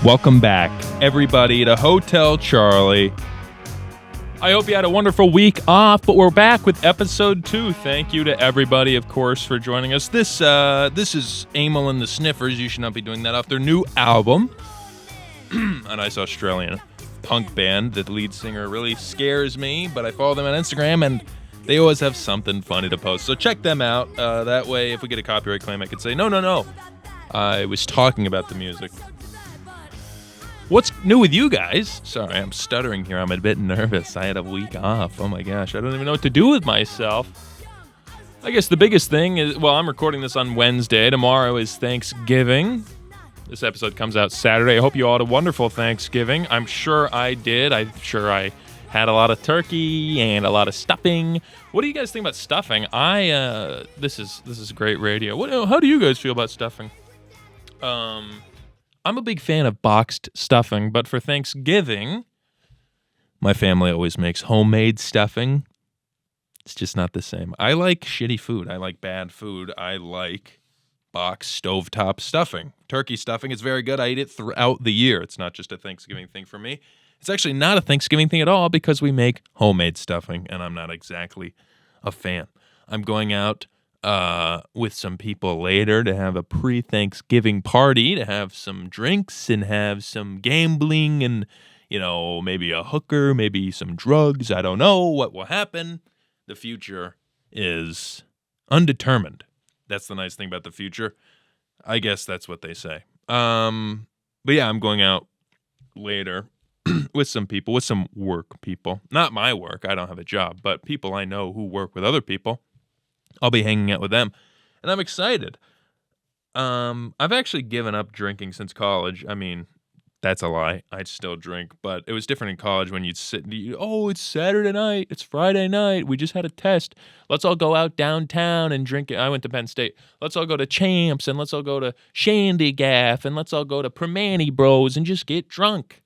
Welcome back, everybody, to Hotel Charlie. I hope you had a wonderful week off, but we're back with episode 2. Thank you to everybody, of course, for joining us. This is Amyl and the Sniffers. You should not be doing that off their new album. A nice Australian punk band. The lead singer really scares me, but I follow them on Instagram, and they always have something funny to post. So check them out. That way, if we get a copyright claim, I could say, no. I was talking about the music. What's new with you guys? Sorry, I'm stuttering here. I'm a bit nervous. I had a week off. Oh my gosh, I don't even know what to do with myself. I guess the biggest thing is, well, I'm recording this on Wednesday. Tomorrow is Thanksgiving. This episode comes out Saturday. I hope you all had a wonderful Thanksgiving. I'm sure I did. I'm sure I had a lot of turkey and a lot of stuffing. What do you guys think about stuffing? This is great radio. How do you guys feel about stuffing? I'm a big fan of boxed stuffing, but for Thanksgiving, my family always makes homemade stuffing. It's just not the same. I like shitty food. I like bad food. I like boxed stovetop stuffing. Turkey stuffing is very good. I eat it throughout the year. It's not just a Thanksgiving thing for me. It's actually not a Thanksgiving thing at all because we make homemade stuffing, and I'm not exactly a fan. I'm going out with some people later to have a pre-Thanksgiving party, to have some drinks and have some gambling and, maybe a hooker, maybe some drugs. I don't know what will happen. The future is undetermined. That's the nice thing about the future. I guess that's what they say. But yeah, I'm going out later with some people, with some work people. Not my work. I don't have a job, but people I know who work with other people. I'll be hanging out with them, and I'm excited. I've actually given up drinking since college. I mean, that's a lie. I'd still drink, but it was different in college when you'd sit, it's Saturday night, it's Friday night, we just had a test. Let's all go out downtown and drink. I went to Penn State. Let's all go to Champs, and let's all go to Shandy Gaff, and let's all go to Primanti Bros and just get drunk.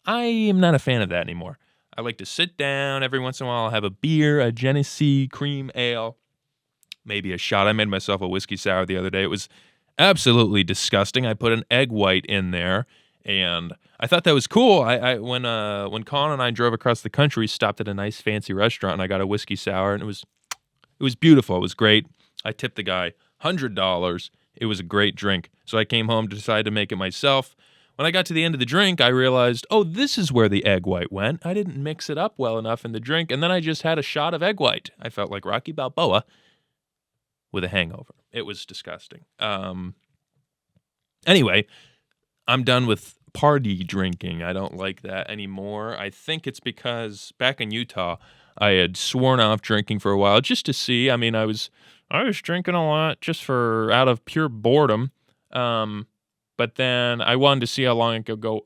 I am not a fan of that anymore. I like to sit down every once in a while. I'll have a beer, a Genesee cream ale, maybe a shot. I made myself a whiskey sour the other day. It was absolutely disgusting. I put an egg white in there, and I thought that was cool. When Colin and I drove across the country, stopped at a nice fancy restaurant, and I got a whiskey sour, and it was beautiful. It was great. I tipped the guy $100. It was a great drink. So I came home to decide to make it myself. When I got to the end of the drink, I realized, this is where the egg white went. I didn't mix it up well enough in the drink, and then I just had a shot of egg white. I felt like Rocky Balboa with a hangover. It was disgusting. Anyway, I'm done with party drinking. I don't like that anymore. I think it's because back in Utah, I had sworn off drinking for a while just to see. I mean, I was drinking a lot just out of pure boredom. But then I wanted to see how long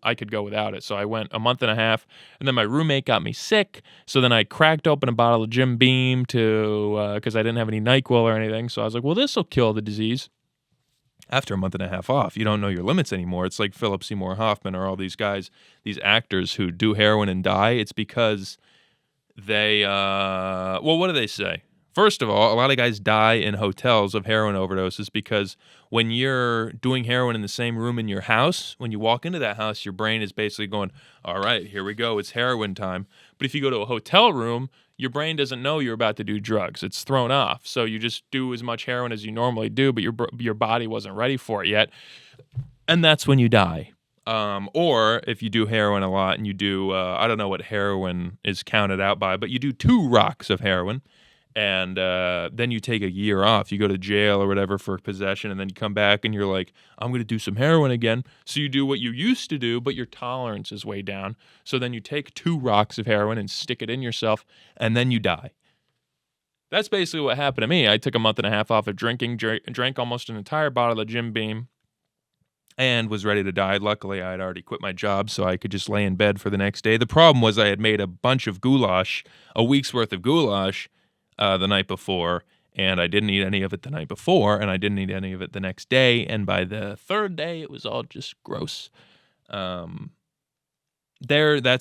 I could go without it. So I went a month and a half, and then my roommate got me sick. So then I cracked open a bottle of Jim Beam because I didn't have any NyQuil or anything. So I was like, well, this will kill the disease. After a month and a half off, you don't know your limits anymore. It's like Philip Seymour Hoffman or all these guys, these actors who do heroin and die. It's because they, what do they say? First of all, a lot of guys die in hotels of heroin overdoses because when you're doing heroin in the same room in your house, when you walk into that house, your brain is basically going, all right, here we go, it's heroin time. But if you go to a hotel room, your brain doesn't know you're about to do drugs. It's thrown off. So you just do as much heroin as you normally do, but your body wasn't ready for it yet. And that's when you die. Or if you do heroin a lot and you do, I don't know what heroin is counted out by, but you do 2 rocks of heroin. And then you take a year off. You go to jail or whatever for possession, and then you come back and you're like, I'm going to do some heroin again. So you do what you used to do, but your tolerance is way down. So then you take 2 rocks of heroin and stick it in yourself, and then you die. That's basically what happened to me. I took a month and a half off of drinking, drank almost an entire bottle of Jim Beam, and was ready to die. Luckily, I had already quit my job, so I could just lay in bed for the next day. The problem was I had made a bunch of goulash, a week's worth of goulash, the night before, and I didn't eat any of it the night before, and I didn't eat any of it the next day, and by the 3rd day, it was all just gross. That's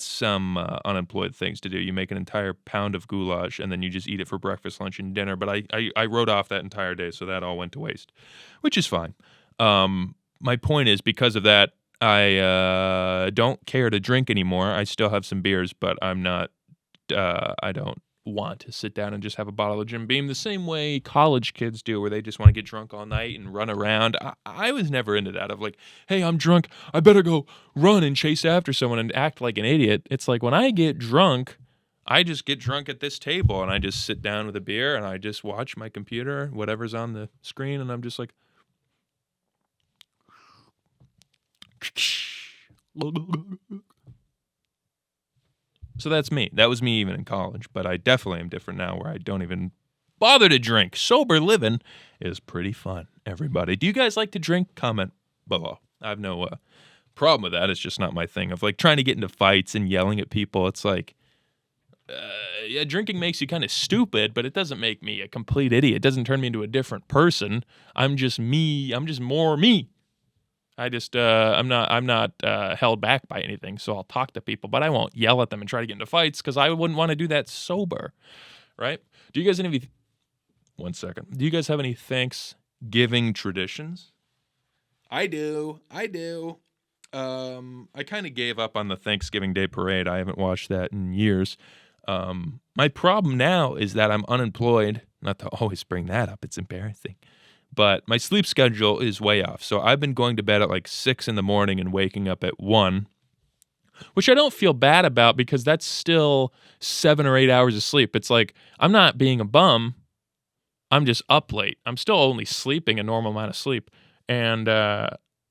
some unemployed things to do. You make an entire pound of goulash, and then you just eat it for breakfast, lunch, and dinner, but I wrote off that entire day, so that all went to waste, which is fine. My point is, because of that, I don't care to drink anymore. I still have some beers, but I'm not. I don't want to sit down and just have a bottle of Jim Beam the same way college kids do, where they just want to get drunk all night and run around. I was never into that. Of like, hey, I'm drunk. I better go run and chase after someone and act like an idiot. It's like when I get drunk, I just get drunk at this table and I just sit down with a beer and I just watch my computer, whatever's on the screen, and I'm just like. So that's me. That was me even in college, but I definitely am different now where I don't even bother to drink. Sober living is pretty fun, everybody. Do you guys like to drink? Comment below. I have no problem with that. It's just not my thing of like trying to get into fights and yelling at people. It's like, yeah, drinking makes you kind of stupid, but it doesn't make me a complete idiot. It doesn't turn me into a different person. I'm just me. I'm just more me. I just, I'm not held back by anything, so I'll talk to people, but I won't yell at them and try to get into fights because I wouldn't want to do that sober, right? Do you guys have any, 1 second, do you guys have any Thanksgiving traditions? I do. I kind of gave up on the Thanksgiving Day parade. I haven't watched that in years. My problem now is that I'm unemployed, not to always bring that up, it's embarrassing. But my sleep schedule is way off. So I've been going to bed at like 6 in the morning and waking up at 1, which I don't feel bad about because that's still 7 or 8 hours of sleep. It's like I'm not being a bum. I'm just up late. I'm still only sleeping a normal amount of sleep. And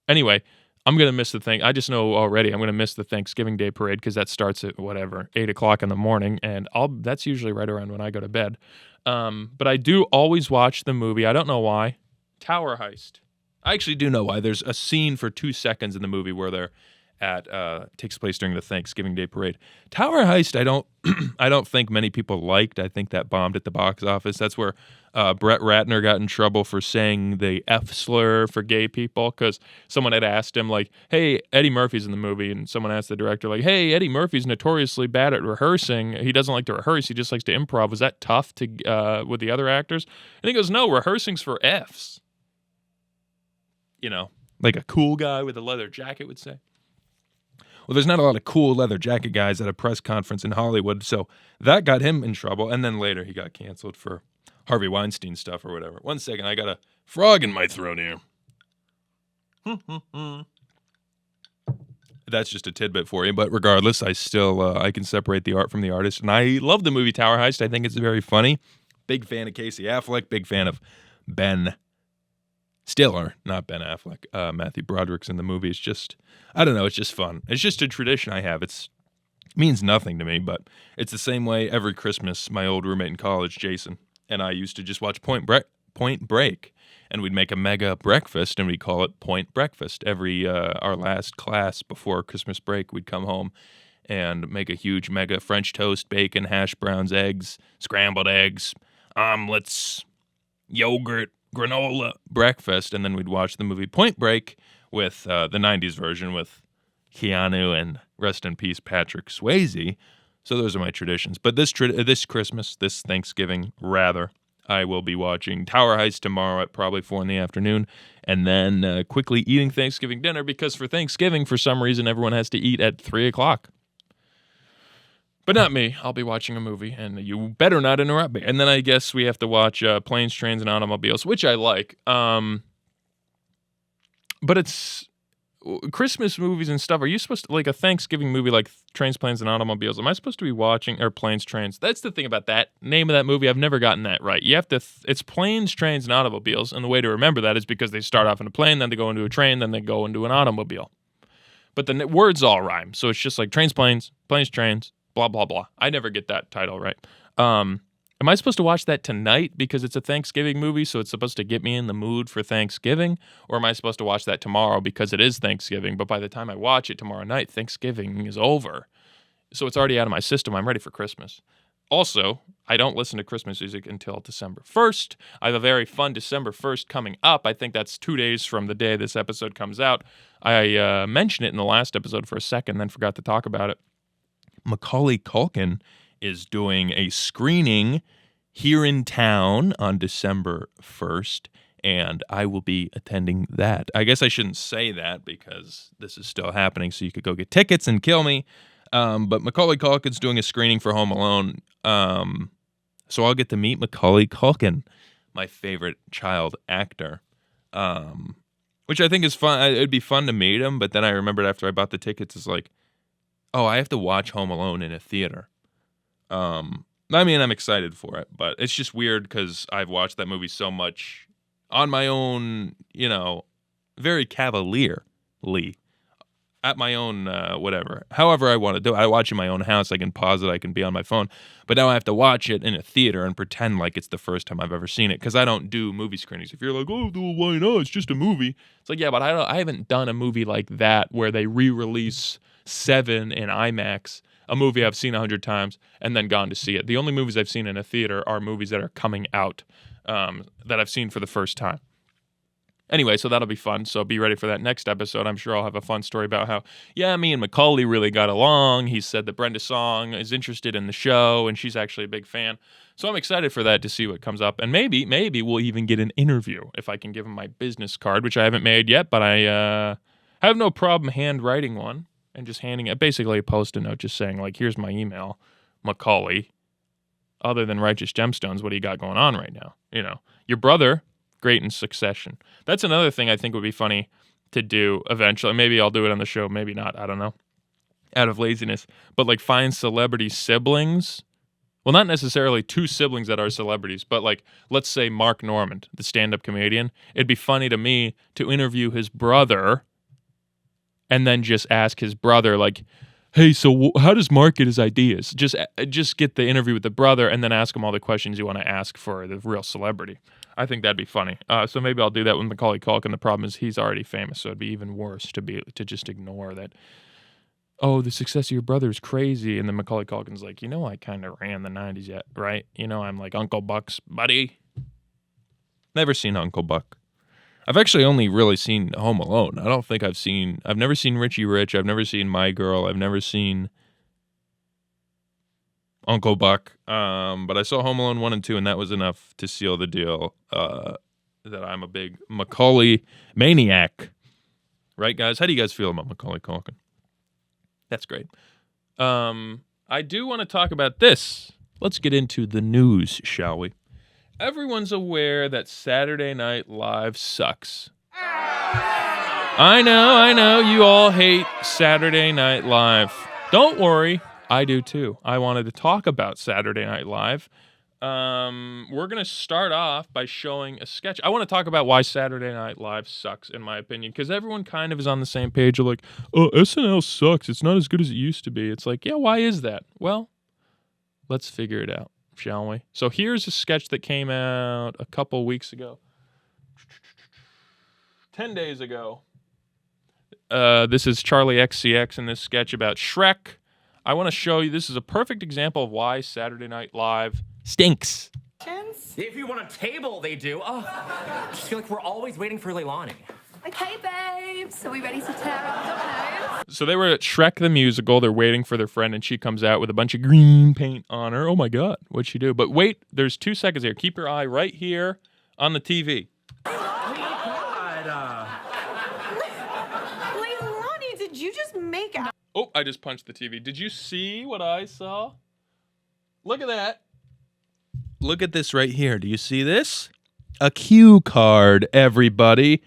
anyway, I'm going to miss the thing. I just know already I'm going to miss the Thanksgiving Day parade because that starts at 8 o'clock in the morning. And that's usually right around when I go to bed. But I do always watch the movie. I don't know why. Tower Heist. I actually do know why. There's a scene for 2 seconds in the movie where they're takes place during the Thanksgiving Day parade. Tower Heist, I don't think many people liked. I think that bombed at the box office. That's where Brett Ratner got in trouble for saying the F slur for gay people because someone had asked him like, hey, Eddie Murphy's in the movie, and someone asked the director like, hey, Eddie Murphy's notoriously bad at rehearsing. He doesn't like to rehearse. He just likes to improv. Was that tough to with the other actors? And he goes, no, rehearsing's for Fs. You know, like a cool guy with a leather jacket would say. Well, there's not a lot of cool leather jacket guys at a press conference in Hollywood, so that got him in trouble, and then later he got canceled for Harvey Weinstein stuff or whatever. 1 second, I got a frog in my throat here. That's just a tidbit for you, but regardless, I still I can separate the art from the artist, and I love the movie Tower Heist. I think it's very funny. Big fan of Casey Affleck, big fan of Ben Stiller, not Ben Affleck. Matthew Broderick's in the movie. It's just, I don't know, it's just fun. It's just a tradition I have. It means nothing to me, but it's the same way every Christmas my old roommate in college, Jason, and I used to just watch Point Break, and we'd make a mega breakfast, and we'd call it Point Breakfast. Every, our last class before Christmas break, we'd come home and make a huge mega French toast, bacon, hash browns, eggs, scrambled eggs, omelets, yogurt, granola breakfast, and then we'd watch the movie Point Break with the 90s version with Keanu and rest in peace Patrick Swayze. So those are my traditions. But this Christmas, this Thanksgiving rather, I will be watching Tower Heist tomorrow at probably 4 in the afternoon, and then quickly eating Thanksgiving dinner because for Thanksgiving, for some reason, everyone has to eat at 3 o'clock. But not me. I'll be watching a movie, and you better not interrupt me. And then I guess we have to watch Planes, Trains, and Automobiles, which I like. But it's Christmas movies and stuff. Are you supposed to, like a Thanksgiving movie like Trains, Planes, and Automobiles, am I supposed to be watching, or Planes, Trains? That's the thing about that name of that movie. I've never gotten that right. You have to, it's Planes, Trains, and Automobiles, and the way to remember that is because they start off in a plane, then they go into a train, then they go into an automobile. But the words all rhyme, so it's just like Trains, Planes, Trains, blah, blah, blah. I never get that title right. Am I supposed to watch that tonight because it's a Thanksgiving movie, so it's supposed to get me in the mood for Thanksgiving? Or am I supposed to watch that tomorrow because it is Thanksgiving, but by the time I watch it tomorrow night, Thanksgiving is over. So it's already out of my system. I'm ready for Christmas. Also, I don't listen to Christmas music until December 1st. I have a very fun December 1st coming up. I think that's 2 days from the day this episode comes out. I mentioned it in the last episode for a second, then forgot to talk about it. Macaulay Culkin is doing a screening here in town on December 1st, and I will be attending that. I guess I shouldn't say that because this is still happening, so you could go get tickets and kill me. But Macaulay Culkin's doing a screening for Home Alone, so I'll get to meet Macaulay Culkin, my favorite child actor, which I think is fun. It'd be fun to meet him, but then I remembered after I bought the tickets, it's like, oh, I have to watch Home Alone in a theater. I mean, I'm excited for it, but it's just weird because I've watched that movie so much on my own, very cavalierly, at my own, whatever. However I want to do it. I watch in my own house. I can pause it. I can be on my phone. But now I have to watch it in a theater and pretend like it's the first time I've ever seen it because I don't do movie screenings. If you're like, oh, well, why not? It's just a movie. It's like, yeah, but I haven't done a movie like that where they re-release Seven in IMAX, a movie I've seen 100 times, and then gone to see it. The only movies I've seen in a theater are movies that are coming out that I've seen for the first time. Anyway, so that'll be fun. So be ready for that next episode. I'm sure I'll have a fun story about how, me and Macaulay really got along. He said that Brenda Song is interested in the show, and she's actually a big fan. So I'm excited for that to see what comes up. And maybe we'll even get an interview if I can give him my business card, which I haven't made yet, but I have no problem handwriting one and just handing it, basically a Post-it note just saying, like, here's my email, Macaulay. Other than Righteous Gemstones, what do you got going on right now? Your brother, great in Succession. That's another thing I think would be funny to do eventually. Maybe I'll do it on the show, maybe not, I don't know, out of laziness. But like find celebrity siblings. Well, not necessarily two siblings that are celebrities, but like, let's say Mark Normand, the stand-up comedian. It'd be funny to me to interview his brother and then just ask his brother, like, hey, so how does Mark get his ideas? Just get the interview with the brother and then ask him all the questions you want to ask for the real celebrity. I think that'd be funny. So maybe I'll do that with Macaulay Culkin. The problem is he's already famous, so it'd be even worse to just ignore that. Oh, the success of your brother is crazy. And then Macaulay Culkin's like, I kind of ran the 90s yet, right? I'm like Uncle Buck's buddy. Never seen Uncle Buck. I've actually only really seen Home Alone. I've never seen Richie Rich. I've never seen My Girl. I've never seen Uncle Buck. But I saw Home Alone 1 and 2, and that was enough to seal the deal that I'm a big Macaulay maniac. Right, guys? How do you guys feel about Macaulay Culkin? That's great. I do want to talk about this. Let's get into the news, shall we? Everyone's aware that Saturday Night Live sucks. I know, you all hate Saturday Night Live. Don't worry, I do too. I wanted to talk about Saturday Night Live. We're going to start off by showing a sketch. I want to talk about why Saturday Night Live sucks, in my opinion, because everyone kind of is on the same page of like, oh, SNL sucks. It's not as good as it used to be. It's like, yeah, why is that? Well, let's figure it out, shall we? So here's a sketch that came out a couple weeks ago. 10 days ago. This is Charlie XCX in this sketch about Shrek. I want to show you, this is a perfect example of why Saturday Night Live stinks. If you want a table, they do. Oh, I just feel like we're always waiting for Leilani. Okay, babes, are we ready to tear up Domino's? So they were at Shrek the Musical. They're waiting for their friend, and she comes out with a bunch of green paint on her. Oh, my God. What'd she do? But wait, there's 2 seconds here. Keep your eye right here on the TV. Leilani, did you just make out? Oh, I just punched the TV. Did you see what I saw? Look at that. Look at this right here. Do you see this? A cue card, everybody.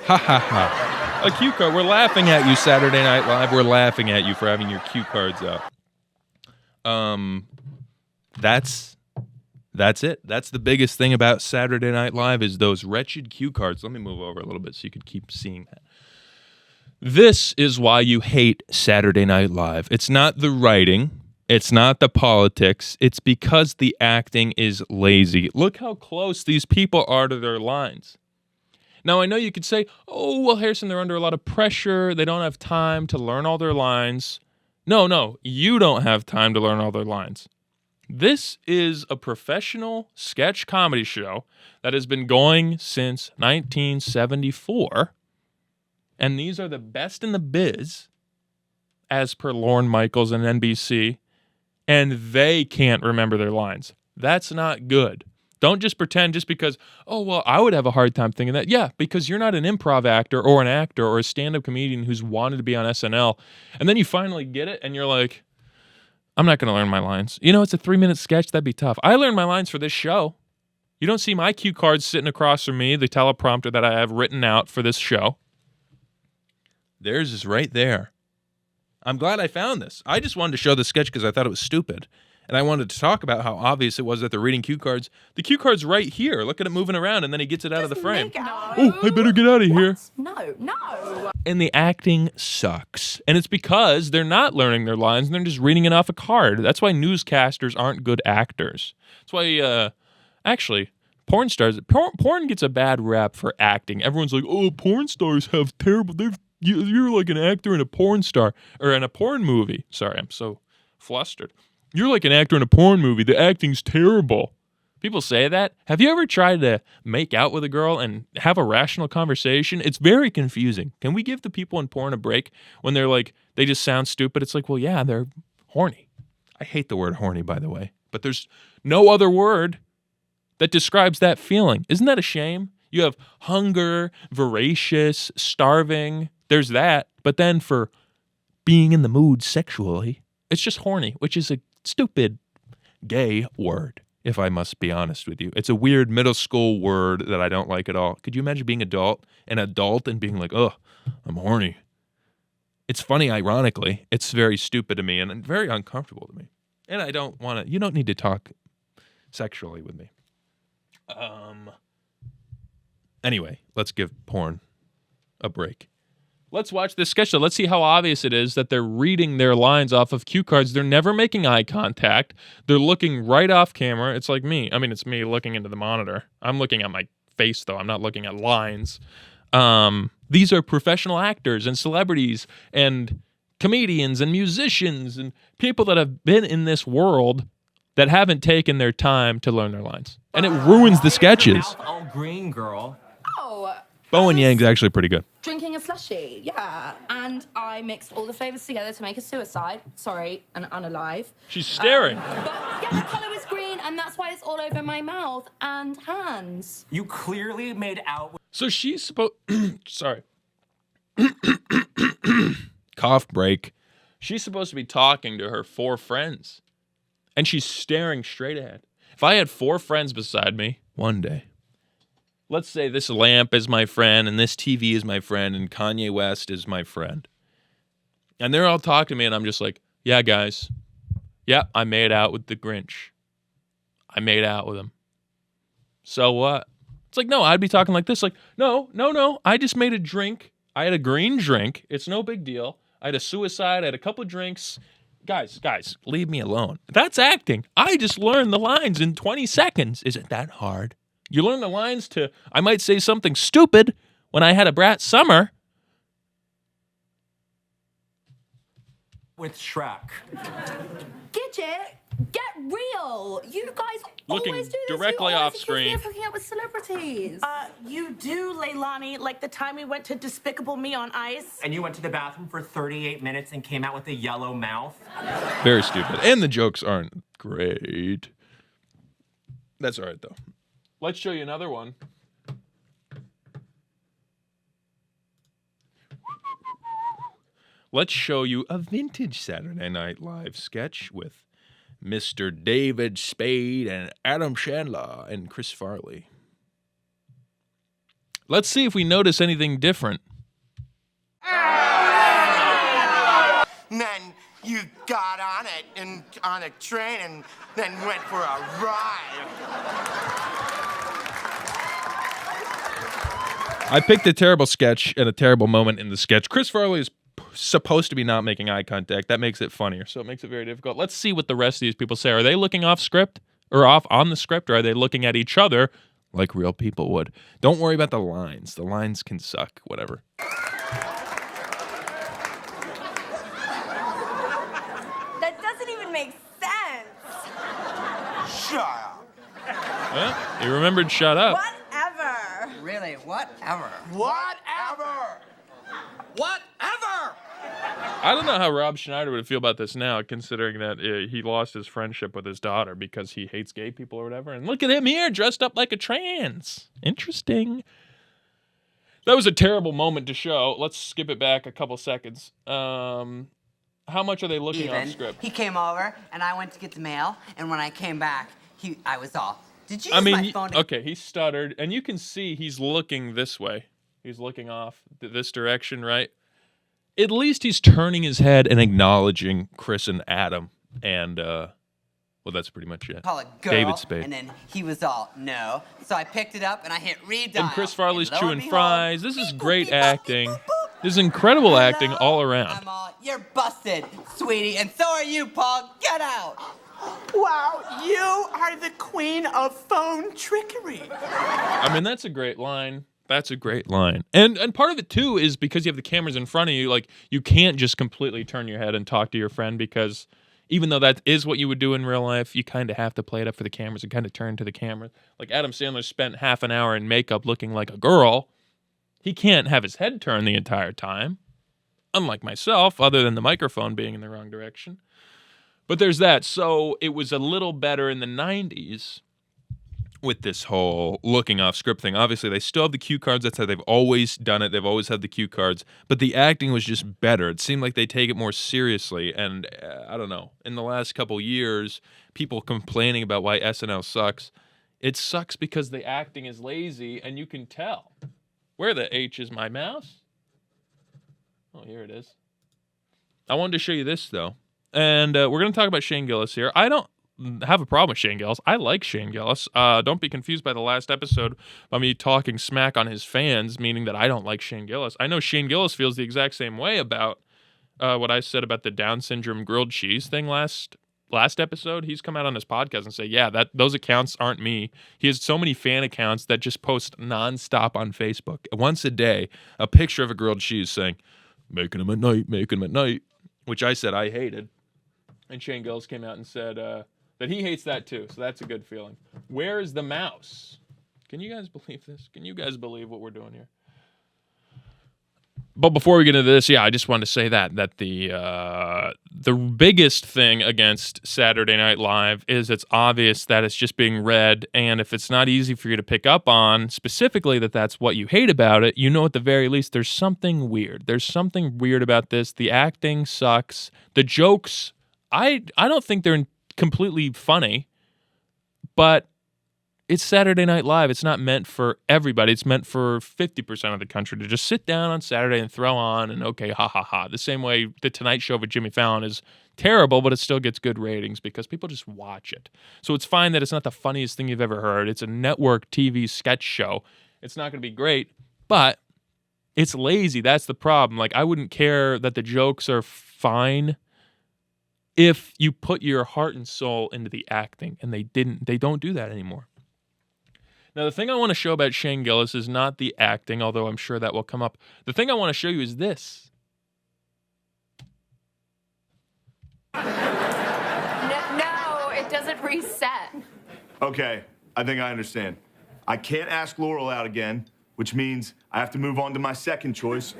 Ha ha ha. A cue card. We're laughing at you, Saturday Night Live. We're laughing at you for having your cue cards up. That's it. That's the biggest thing about Saturday Night Live is those wretched cue cards. Let me move over a little bit so you could keep seeing that. This is why you hate Saturday Night Live. It's not the writing. It's not the politics. It's because the acting is lazy. Look how close these people are to their lines. Now, I know you could say, oh, well, Harrison, they're under a lot of pressure. They don't have time to learn all their lines. No, you don't have time to learn all their lines. This is a professional sketch comedy show that has been going since 1974. And these are the best in the biz, as per Lorne Michaels and NBC, and they can't remember their lines. That's not good. Don't just pretend just because, oh, well, I would have a hard time thinking that. Yeah, because you're not an improv actor or an actor or a stand-up comedian who's wanted to be on SNL. And then you finally get it and you're like, I'm not going to learn my lines. You know, it's a 3-minute sketch. That'd be tough. I learned my lines for this show. You don't see my cue cards sitting across from me, the teleprompter that I have written out for this show. Theirs is right there. I'm glad I found this. I just wanted to show the sketch because I thought it was stupid. And I wanted to talk about how obvious it was that they're reading cue cards. The cue card's right here. Look at it moving around, and then he gets it out of the frame. Oh, I better get out of here. No. And the acting sucks. And it's because they're not learning their lines, and they're just reading it off a card. That's why newscasters aren't good actors. That's why, actually, porn stars, porn gets a bad rap for acting. Everyone's like, oh, porn stars have terrible, you're like an actor in a porn star, or in a porn movie. Sorry, I'm so flustered. You're like an actor in a porn movie. The acting's terrible. People say that. Have you ever tried to make out with a girl and have a rational conversation? It's very confusing. Can we give the people in porn a break when they're like, they just sound stupid? It's like, well, yeah, they're horny. I hate the word horny, by the way. But there's no other word that describes that feeling. Isn't that a shame? You have hunger, voracious, starving. There's that. But then for being in the mood sexually, it's just horny, which is a stupid gay word, if I must be honest with you. It's a weird middle school word that I don't like at all. Could you imagine being an adult and being like, oh, I'm horny? It's funny, ironically. It's very stupid to me and very uncomfortable to me. And I don't want to, you don't need to talk sexually with me. Anyway, let's give porn a break. Let's watch this sketch, though. Let's see how obvious it is that they're reading their lines off of cue cards. They're never making eye contact. They're looking right off camera. It's like me. I mean, it's me looking into the monitor. I'm looking at my face, though. I'm not looking at lines. These are professional actors and celebrities and comedians and musicians and people that have been in this world that haven't taken their time to learn their lines. And it ruins the sketches. Mouth all green, girl. Oh. Bo and Yang's actually pretty good. Drinking a slushie, yeah. And I mixed all the flavors together to make a suicide. Sorry, an unalive. She's staring. But yeah, the color was green, and that's why it's all over my mouth and hands. You clearly made out with... So she's supposed... Sorry. Cough break. She's supposed to be talking to her 4 friends. And she's staring straight ahead. If I had 4 friends beside me one day, let's say this lamp is my friend, and this TV is my friend, and Kanye West is my friend. And they're all talking to me, and I'm just like, yeah, guys. Yeah, I made out with the Grinch. I made out with him. So what? It's like, no, I'd be talking like this. Like, no. I just made a drink. I had a green drink. It's no big deal. I had a suicide. I had a couple of drinks. Guys, leave me alone. That's acting. I just learned the lines in 20 seconds. Is it that hard? You learn the lines to, I might say something stupid when I had a brat summer. with Shrek. Gidget, get real. You guys Looking always do this. directly You always off screen. accuse me of hooking up with celebrities. You do, Leilani, like the time we went to Despicable Me on Ice. And you went to the bathroom for 38 minutes and came out with a yellow mouth. Very stupid. And the jokes aren't great. That's all right, though. Let's show you another one. Let's show you a vintage Saturday Night Live sketch with Mr. David Spade and Adam Sandler and Chris Farley. Let's see if we notice anything different. And then you got on it and on a train and then went for a ride. I picked a terrible sketch and a terrible moment in the sketch. Chris Farley is supposed to be not making eye contact. That makes it funnier, so it makes it very difficult. Let's see what the rest of these people say. Are they looking off script or off on the script, or are they looking at each other like real people would? Don't worry about the lines. The lines can suck, whatever. That doesn't even make sense. Shut up. Huh? You remembered shut up. Whatever. Really, whatever. Whatever. Whatever. I don't know how Rob Schneider would feel about this now, considering that he lost his friendship with his daughter because he hates gay people or whatever. And look at him here, dressed up like a trans. Interesting. That was a terrible moment to show. Let's skip it back a couple seconds. How much are they looking off script? He came over, and I went to get the mail, and when I came back, I was all, did you use my phone? Okay, he stuttered, and you can see he's looking this way. He's looking off this direction, right? At least he's turning his head and acknowledging Chris and Adam. And, well, that's pretty much it. Call it girl, David Spade. And then he was all, no. So I picked it up, and I hit redial. And Chris Farley's and chewing fries. This is great acting. This is incredible acting all around. I'm all, you're busted, sweetie, and so are you, Paul. Get out. Wow, you are the queen of phone trickery. I mean, that's a great line. That's a great line. And part of it, too, is because you have the cameras in front of you, like, you can't just completely turn your head and talk to your friend because even though that is what you would do in real life, you kind of have to play it up for the cameras and kind of turn to the camera. Like, Adam Sandler spent half an hour in makeup looking like a girl. He can't have his head turned the entire time, unlike myself, other than the microphone being in the wrong direction. But there's that. So it was a little better in the 90s with this whole looking off script thing. Obviously, they still have the cue cards. That's how they've always done it. They've always had the cue cards. But the acting was just better. It seemed like they take it more seriously. And I don't know. In the last couple years, people complaining about why SNL sucks. It sucks because the acting is lazy, and you can tell. Where the H is my mouse? Oh, here it is. I wanted to show you this, though. And we're going to talk about Shane Gillis here. I don't have a problem with Shane Gillis. I like Shane Gillis. Don't be confused by the last episode by me talking smack on his fans, meaning that I don't like Shane Gillis. I know Shane Gillis feels the exact same way about what I said about the Down syndrome grilled cheese thing last episode. He's come out on his podcast and say, yeah, those accounts aren't me. He has so many fan accounts that just post nonstop on Facebook. Once a day, a picture of a grilled cheese saying, making them at night, which I said I hated. And Shane Gillis came out and said that he hates that too, so that's a good feeling. Where is the mouse? Can you guys believe this? Can you guys believe what we're doing here? But before we get into this, yeah, I just wanted to say that the biggest thing against Saturday Night Live is it's obvious that it's just being read, and if it's not easy for you to pick up on, specifically that's what you hate about it, you know at the very least there's something weird. There's something weird about this. The acting sucks. The jokes, I don't think they're completely funny, but it's Saturday Night Live. It's not meant for everybody. It's meant for 50% of the country to just sit down on Saturday and throw on and okay, ha ha ha. The same way The Tonight Show with Jimmy Fallon is terrible, but it still gets good ratings because people just watch it. So it's fine that it's not the funniest thing you've ever heard. It's a network TV sketch show. It's not going to be great, but it's lazy. That's the problem. Like, I wouldn't care that the jokes are fine if you put your heart and soul into the acting, and they don't do that anymore. Now, the thing I want to show about Shane Gillis is not the acting, although I'm sure that will come up. The thing I want to show you is this. No, it doesn't reset. Okay, I think I understand. I can't ask Laurel out again, which means I have to move on to my second choice.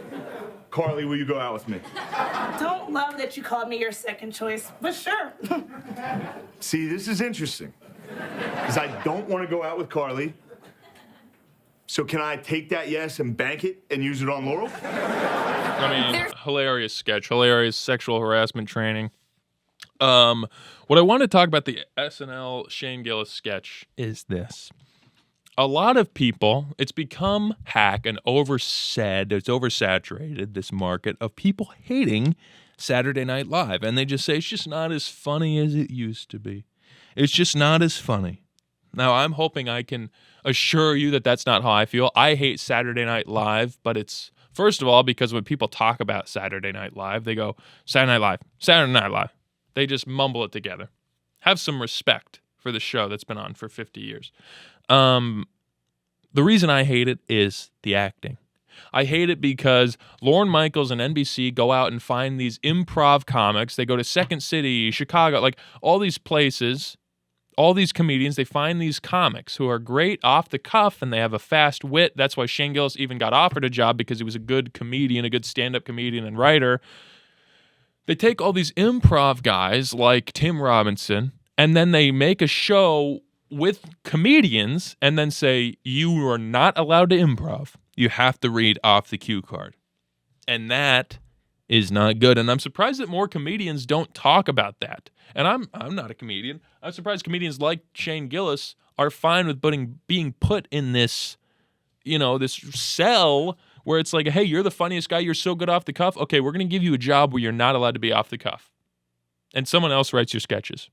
Carly, will you go out with me? Don't love that you called me your second choice, but sure. See, this is interesting, because I don't want to go out with Carly. So can I take that yes and bank it and use it on Laurel? I mean, hilarious sketch, hilarious sexual harassment training. What I want to talk about the SNL Shane Gillis sketch is this. A lot of people, it's become hack and oversaid, it's oversaturated, this market of people hating Saturday Night Live. And they just say it's just not as funny as it used to be. It's just not as funny. Now, I'm hoping I can assure you that that's not how I feel. I hate Saturday Night Live, but it's, first of all, because when people talk about Saturday Night Live, they go, Saturday Night Live, Saturday Night Live. They just mumble it together. Have some respect for the show that's been on for 50 years. The reason I hate it is the acting. I hate it because Lorne Michaels and NBC go out and find these improv comics. They go to Second City, Chicago, like all these places, all these comedians. They find these comics who are great off the cuff and they have a fast wit. That's why Shane Gillis even got offered a job, because he was a good comedian, a good stand-up comedian and writer. They take all these improv guys like Tim Robinson, and then they make a show with comedians and then say, you are not allowed to improv. You have to read off the cue card. And that is not good. And I'm surprised that more comedians don't talk about that. And I'm not a comedian. I'm surprised comedians like Shane Gillis are fine with being put in this, this cell where it's like, hey, you're the funniest guy. You're so good off the cuff. Okay, we're going to give you a job where you're not allowed to be off the cuff. And someone else writes your sketches.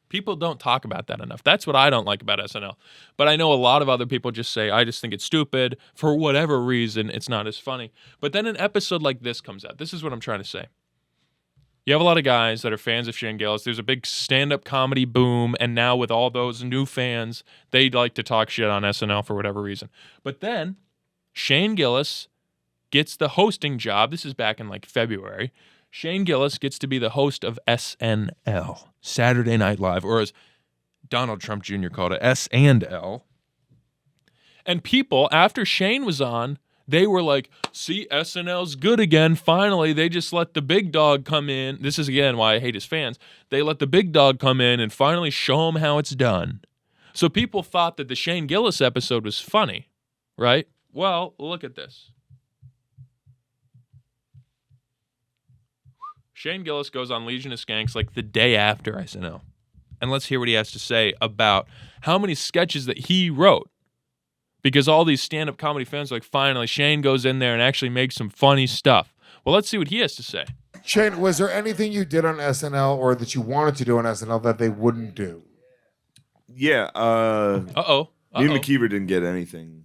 People don't talk about that enough. That's what I don't like about SNL. But I know a lot of other people just say, I just think it's stupid. For whatever reason, it's not as funny. But then an episode like this comes out. This is what I'm trying to say. You have a lot of guys that are fans of Shane Gillis. There's a big stand-up comedy boom. And now with all those new fans, they like to talk shit on SNL for whatever reason. But then Shane Gillis gets the hosting job. This is back in like February. Shane Gillis gets to be the host of SNL, Saturday Night Live, or as Donald Trump Jr. called it, S&L. And people, after Shane was on, they were like, see, SNL's good again. Finally, they just let the big dog come in. This is, again, why I hate his fans. They let the big dog come in and finally show him how it's done. So people thought that the Shane Gillis episode was funny, right? Well, look at this. Shane Gillis goes on Legion of Skanks like the day after SNL. And let's hear what he has to say about how many sketches that he wrote. Because all these stand-up comedy fans are like, finally, Shane goes in there and actually makes some funny stuff. Well, let's see what he has to say. Shane, was there anything you did on SNL or that you wanted to do on SNL that they wouldn't do? Yeah. Me and McKeever didn't get anything.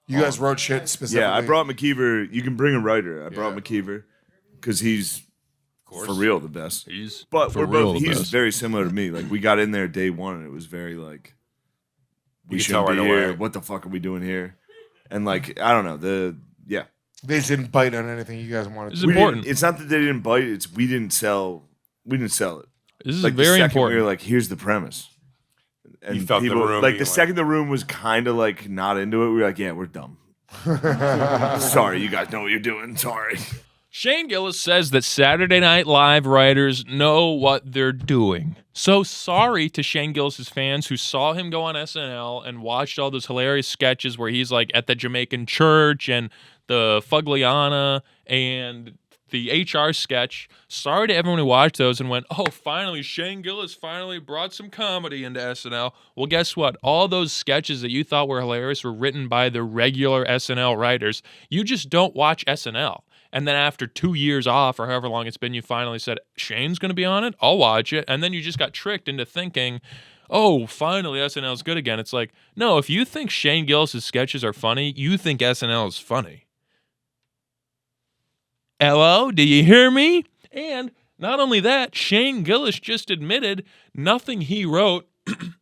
You guys wrote shit specifically? Yeah, I brought McKeever. You can bring a writer. I brought McKeever because he's for real the best. He's very similar to me. Like we got in there day one and it was very like we shouldn't be here. What the fuck are we doing here? And like I don't know, they just didn't bite on anything you guys wanted to. It's important. It's not that they didn't bite, it's we didn't sell it. This is like very the important. We were like, here's the premise. And you felt people, the room like the second the room was kind of like not into it, we were like, yeah, we're dumb. Sorry, you guys know what you're doing. Sorry. Shane Gillis says that Saturday Night Live writers know what they're doing. So sorry to Shane Gillis' fans who saw him go on SNL and watched all those hilarious sketches where he's like at the Jamaican church and the Fugliana and the HR sketch. Sorry to everyone who watched those and went, oh, finally, Shane Gillis finally brought some comedy into SNL. Well, guess what? All those sketches that you thought were hilarious were written by the regular SNL writers. You just don't watch SNL. And then after 2 years off or however long it's been, you finally said, Shane's going to be on it? I'll watch it. And then you just got tricked into thinking, oh, finally SNL's good again. It's like, no, if you think Shane Gillis' sketches are funny, you think SNL is funny. Hello, do you hear me? And not only that, Shane Gillis just admitted nothing he wrote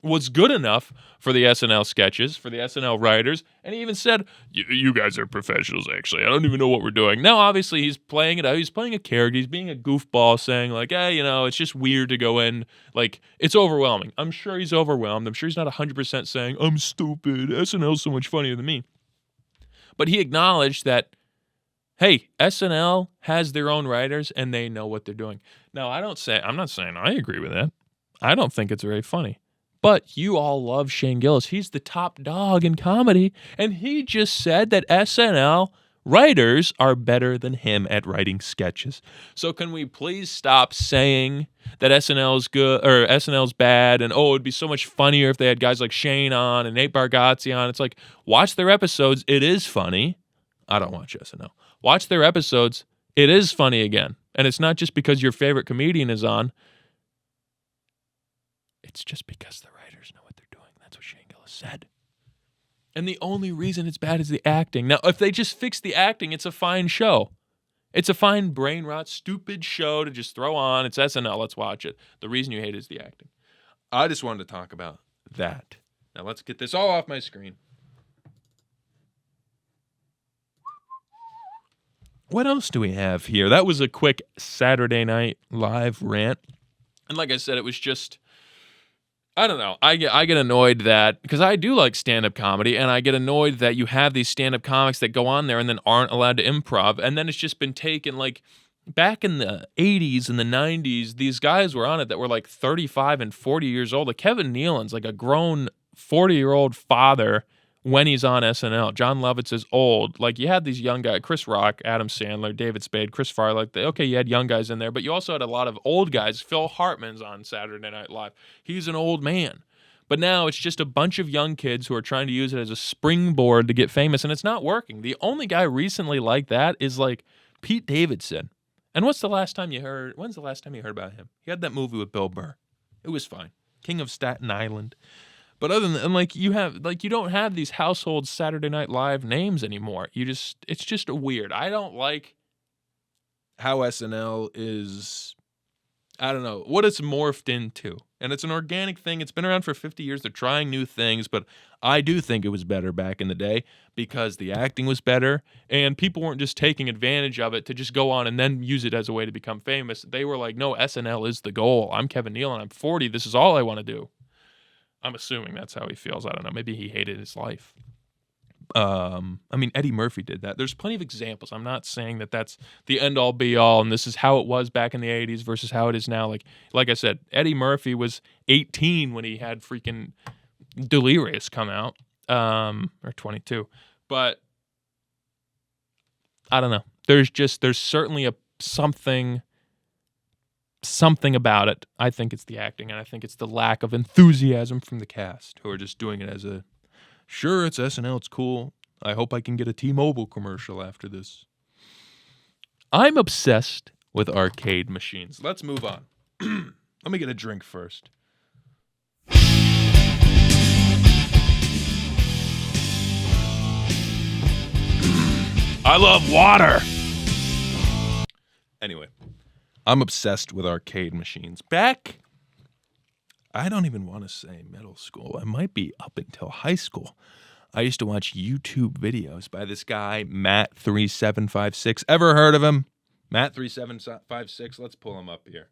was good enough for the SNL sketches, for the SNL writers, and he even said, you guys are professionals, actually. I don't even know what we're doing. Now, obviously, he's playing it out. He's playing a character. He's being a goofball, saying, like, hey, it's just weird to go in. Like, it's overwhelming. I'm sure he's overwhelmed. I'm sure he's not 100% saying, I'm stupid. SNL's so much funnier than me. But he acknowledged that, hey, SNL has their own writers, and they know what they're doing. Now, I'm not saying I agree with that. I don't think it's very funny. But you all love Shane Gillis. He's the top dog in comedy, and he just said that SNL writers are better than him at writing sketches. So can we please stop saying that SNL's good or SNL's bad, and it'd be so much funnier if they had guys like Shane on and Nate Bargatze on. It's like, watch their episodes. It is funny. I don't watch SNL. Watch their episodes. It is funny again. And it's not just because your favorite comedian is on. It's just because the writers know what they're doing. That's what Shane Gillis said. And the only reason it's bad is the acting. Now, if they just fix the acting, it's a fine show. It's a fine brain rot, stupid show to just throw on. It's SNL. Let's watch it. The reason you hate it is the acting. I just wanted to talk about that. Now, let's get this all off my screen. What else do we have here? That was a quick Saturday Night Live rant. And like I said, it was just, I don't know. I get annoyed that, because I do like stand-up comedy, and I get annoyed that you have these stand-up comics that go on there and then aren't allowed to improv, and then it's just been taken like back in the 80s and the 90s, these guys were on it that were like 35 and 40 years old. Like Kevin Nealon's like a grown 40-year-old father when he's on SNL. John Lovitz is old. Like you had these young guys, Chris Rock, Adam Sandler, David Spade, Chris Farley. Like okay, you had young guys in there, but you also had a lot of old guys. Phil Hartman's on Saturday Night Live. He's an old man. But now it's just a bunch of young kids who are trying to use it as a springboard to get famous, and it's not working. The only guy recently like that is like Pete Davidson. And when's the last time you heard about him? He had that movie with Bill Burr. It was fine. King of Staten Island. But other than like you don't have these household Saturday Night Live names anymore. It's just weird. I don't like how SNL is, I don't know, what it's morphed into. And it's an organic thing. It's been around for 50 years. They're trying new things, but I do think it was better back in the day because the acting was better and people weren't just taking advantage of it to just go on and then use it as a way to become famous. They were like, no, SNL is the goal. I'm Kevin Nealon. I'm 40. This is all I want to do. I'm assuming that's how he feels. I don't know. Maybe he hated his life. I mean, Eddie Murphy did that. There's plenty of examples. I'm not saying that that's the end-all, be-all, and this is how it was back in the 80s versus how it is now. Like I said, Eddie Murphy was 18 when he had freaking Delirious come out, or 22. But I don't know. There's certainly something about it. I think it's the acting, and I think it's the lack of enthusiasm from the cast who are just doing it as a, sure, it's SNL, it's cool. I hope I can get a T-Mobile commercial after this. I'm obsessed with arcade machines. Let's move on. Let me get a drink first. I love water. Anyway, I'm obsessed with arcade machines. Back, I don't even want to say middle school. I might be up until high school. I used to watch YouTube videos by this guy, Matt3756. Ever heard of him? Matt3756. Let's pull him up here.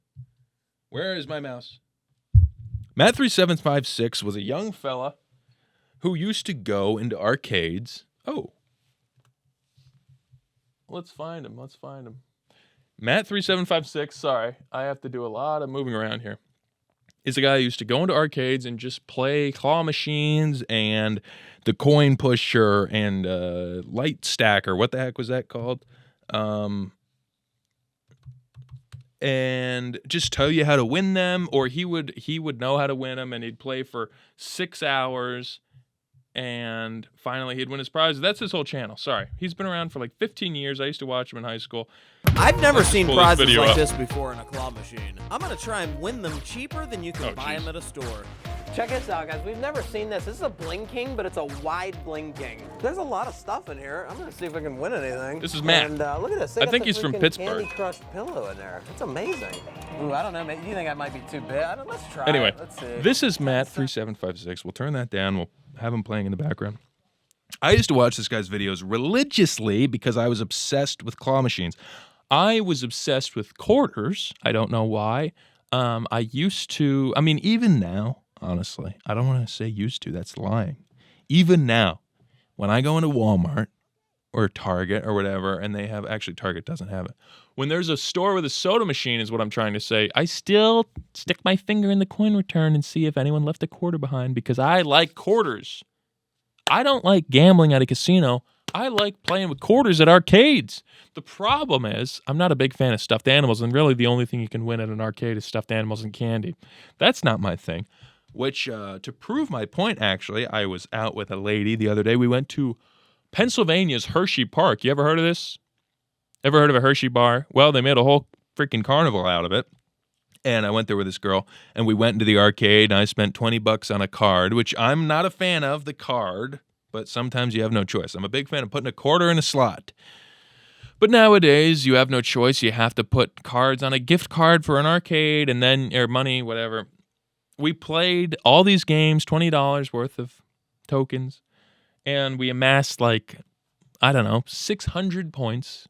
Where is my mouse? Matt3756 was a young fella who used to go into arcades. Oh. Let's find him. Matt3756, sorry. I have to do a lot of moving around here. Is a guy who used to go into arcades and just play claw machines and the coin pusher and light stacker. What the heck was that called? And just tell you how to win them, or he would know how to win them, and he'd play for 6 hours, and finally he'd win his prize. That's his whole channel. Sorry, he's been around for like 15 years. I used to watch him in high school. I've never seen prizes like this before in a claw machine. I'm going to try and win them cheaper than you can buy them at a store. Check this out, guys. We've never seen this. This is a Bling King, but it's a wide Bling King. There's a lot of stuff in here. I'm going to see if I can win anything. This is Matt. And look at this. I think he's from Pittsburgh. Candy Crush pillow in there. It's amazing. Ooh, I don't know. You think I might be too big? Let's try Anyway, it. Let's see. This is Matt3756. We'll turn that down. We'll have him playing in the background. I used to watch this guy's videos religiously because I was obsessed with claw machines. I was obsessed with quarters. I don't know why. I used to, even now, honestly, I don't want to say used to. That's lying. Even now, when I go into Walmart or Target or whatever, and they have, actually Target doesn't have it. When there's a store with a soda machine is what I'm trying to say, I still stick my finger in the coin return and see if anyone left a quarter behind because I like quarters. I don't like gambling at a casino. I like playing with quarters at arcades. The problem is I'm not a big fan of stuffed animals, and really the only thing you can win at an arcade is stuffed animals and candy. That's not my thing. Which, to prove my point, actually, I was out with a lady the other day. We went to Pennsylvania's Hershey Park. You ever heard of this? Ever heard of a Hershey bar? Well, they made a whole freaking carnival out of it. And I went there with this girl, and we went into the arcade, and I spent $20 on a card, which I'm not a fan of, the card, but sometimes you have no choice. I'm a big fan of putting a quarter in a slot. But nowadays, you have no choice. You have to put cards on a gift card for an arcade, and then, or money, whatever. We played all these games, $20 worth of tokens, and we amassed 600 points.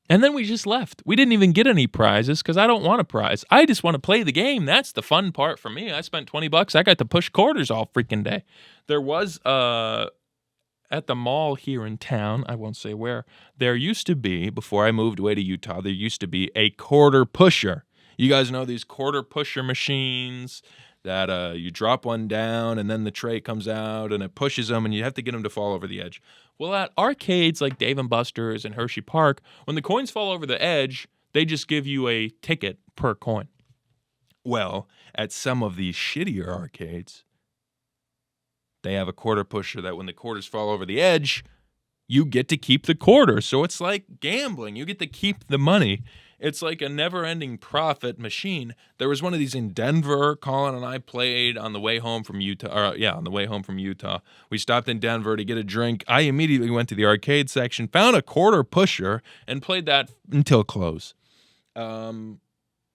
And then we just left. We didn't even get any prizes because I don't want a prize. I just want to play the game. That's the fun part for me. I spent $20. I got to push quarters all freaking day. There was at the mall here in town, I won't say where, there used to be, before I moved away to Utah, there used to be a quarter pusher. You guys know these quarter pusher machines that you drop one down and then the tray comes out and it pushes them and you have to get them to fall over the edge. Well, at arcades like Dave & Buster's and Hershey Park, when the coins fall over the edge, they just give you a ticket per coin. Well, at some of these shittier arcades, they have a quarter pusher that when the quarters fall over the edge, you get to keep the quarter. So it's like gambling. You get to keep the money. It's like a never-ending profit machine. There was one of these in Denver. Colin and I played on the way home from Utah. On the way home from Utah. We stopped in Denver to get a drink. I immediately went to the arcade section, found a quarter pusher, and played that until close. I'm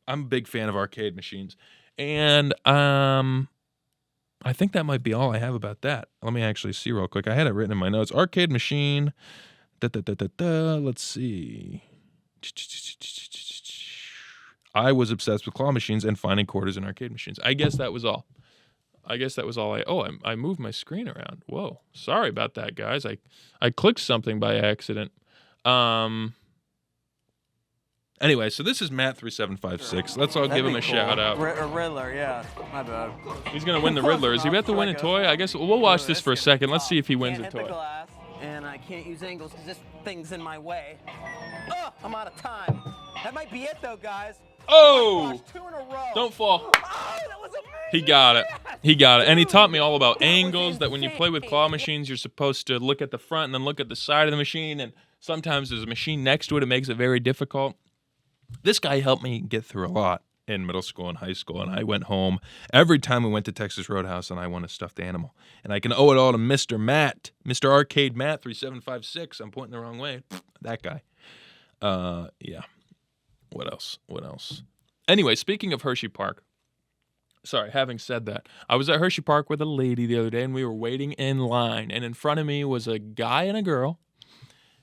a big fan of arcade machines. And I think that might be all I have about that. Let me actually see real quick. I had it written in my notes. Arcade machine. Let's see. I was obsessed with claw machines and finding quarters in arcade machines. I guess that was all. I moved my screen around. Whoa. Sorry about that, guys. I clicked something by accident. Anyway, so this is Matt3756. Let's all give him a shout out. Riddler, yeah. My bad. He's going to win the Riddler. Is he about to win a toy? I guess we'll watch this for a second. Let's see if he wins a toy. And I can't use angles because this thing's in my way. Oh, I'm out of time. That might be it, though, guys. Oh! Gosh, 2 in a row. Don't fall. Oh, that was amazing. He got it. He got it. And he taught me all about angles, that when you play with claw machines, you're supposed to look at the front and then look at the side of the machine. And sometimes there's a machine next to it. It makes it very difficult. This guy helped me get through a lot in middle school and high school, and I went home every time we went to Texas Roadhouse and I won a stuffed animal. And I can owe it all to Mr. Matt, Mr. Arcade Matt 3756. I'm pointing the wrong way. That guy. Yeah. What else? Anyway, speaking of Hershey Park, having said that, I was at Hershey Park with a lady the other day, and we were waiting in line, and in front of me was a guy and a girl.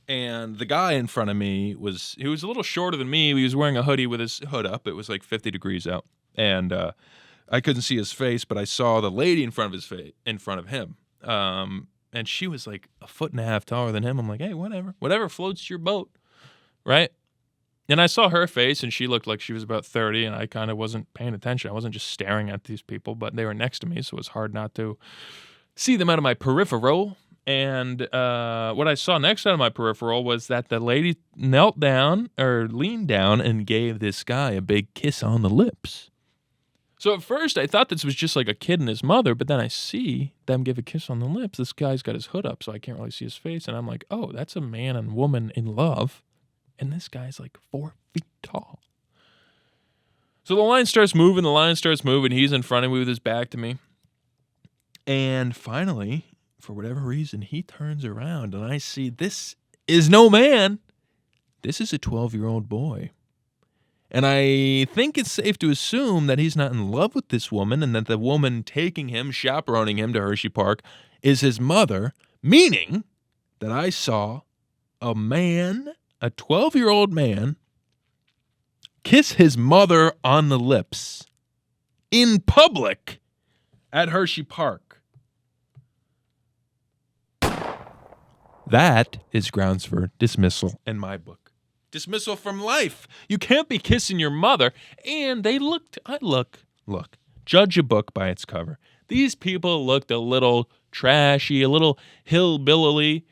And the guy in front of me was a little shorter than me. He was wearing a hoodie with his hood up. It was like 50 degrees out. And I couldn't see his face, but I saw the lady in front of him. And she was like a foot and a half taller than him. I'm like, hey, whatever floats your boat, right? And I saw her face, and she looked like she was about 30, and I kind of wasn't paying attention. I wasn't just staring at these people, but they were next to me, so it was hard not to see them out of my peripheral. And what I saw next out of my peripheral was that the lady leaned down and gave this guy a big kiss on the lips. So at first I thought this was just like a kid and his mother, but then I see them give a kiss on the lips. This guy's got his hood up, so I can't really see his face. And I'm like, oh, that's a man and woman in love. And this guy's like 4 feet tall. So the line starts moving. He's in front of me with his back to me. And finally, for whatever reason, he turns around and I see this is no man. This is a 12-year-old boy. And I think it's safe to assume that he's not in love with this woman and that the woman taking him, chaperoning him to Hershey Park, is his mother, meaning that I saw a 12-year-old man, kiss his mother on the lips in public at Hershey Park. That is grounds for dismissal in my book. Dismissal from life. You can't be kissing your mother. And look, judge a book by its cover. These people looked a little trashy, a little hillbilly,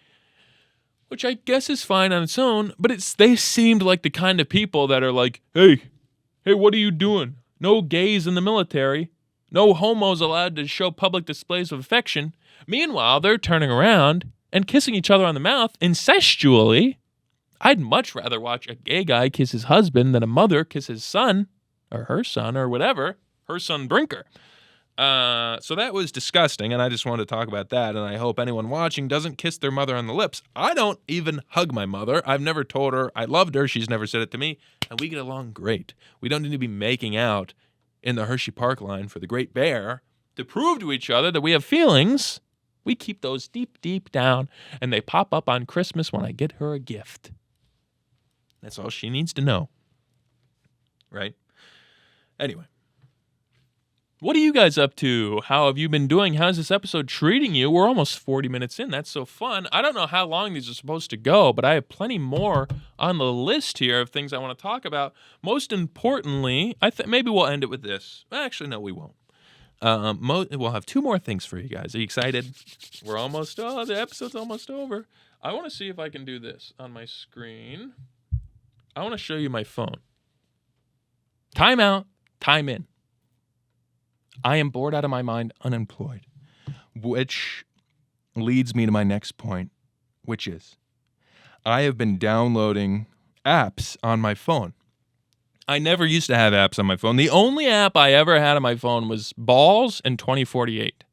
which I guess is fine on its own, but they seemed like the kind of people that are like, hey, what are you doing? No gays in the military. No homos allowed to show public displays of affection. Meanwhile, they're turning around and kissing each other on the mouth incestually. I'd much rather watch a gay guy kiss his husband than a mother kiss his son, or her son, or whatever, Harrison Brinker. So that was disgusting, and I just wanted to talk about that, and I hope anyone watching doesn't kiss their mother on the lips. I don't even hug my mother. I've never told her I loved her. She's never said it to me, and we get along great. We don't need to be making out in the Hershey Park line for the Great Bear to prove to each other that we have feelings. We keep those deep, deep down, and they pop up on Christmas when I get her a gift. That's all she needs to know. Right? Anyway. What are you guys up to? How have you been doing? How's this episode treating you? We're almost 40 minutes in. That's so fun. I don't know how long these are supposed to go, but I have plenty more on the list here of things I want to talk about. Most importantly, maybe we'll end it with this. Actually, no, we won't. We'll have 2 more things for you guys. Are you excited? The episode's almost over. I want to see if I can do this on my screen. I want to show you my phone. Time out, time in. I am bored out of my mind, unemployed, which leads me to my next point, which is I have been downloading apps on my phone. I never used to have apps on my phone. The only app I ever had on my phone was Balls and 2048.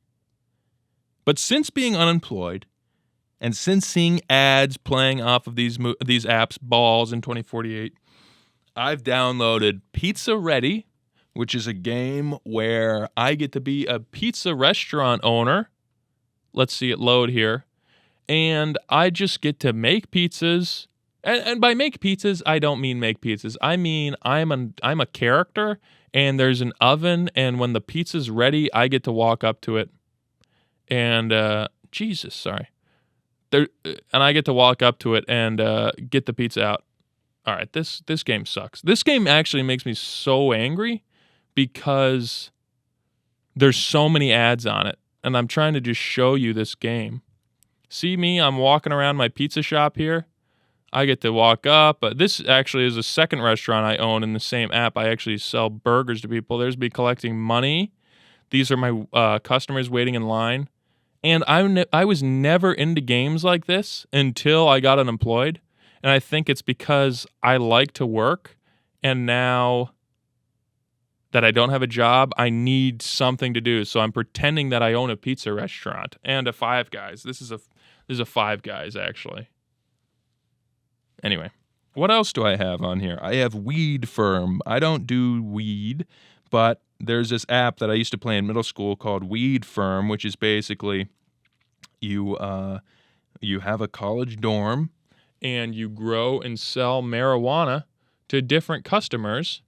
But since being unemployed and since seeing ads playing off of these apps, Balls and 2048, I've downloaded Pizza Ready, which is a game where I get to be a pizza restaurant owner. Let's see it load here. And I just get to make pizzas. And by make pizzas, I don't mean make pizzas. I mean I'm a character, and there's an oven, and when the pizza's ready, I get to walk up to it. And, and I get to walk up to it and get the pizza out. All right, this game sucks. This game actually makes me so angry, because there's so many ads on it, and I'm trying to just show you this game. See me? I'm walking around my pizza shop here. I get to walk up. This actually is a second restaurant I own in the same app. I actually sell burgers to people. There's me collecting money. These are my customers waiting in line. And I was never into games like this until I got unemployed. And I think it's because I like to work, and now that I don't have a job, I need something to do. So I'm pretending that I own a pizza restaurant and a Five Guys. This is a Five Guys, actually. Anyway, what else do I have on here? I have Weed Firm. I don't do weed, but there's this app that I used to play in middle school called Weed Firm, which is basically you have a college dorm and you grow and sell marijuana to different customers.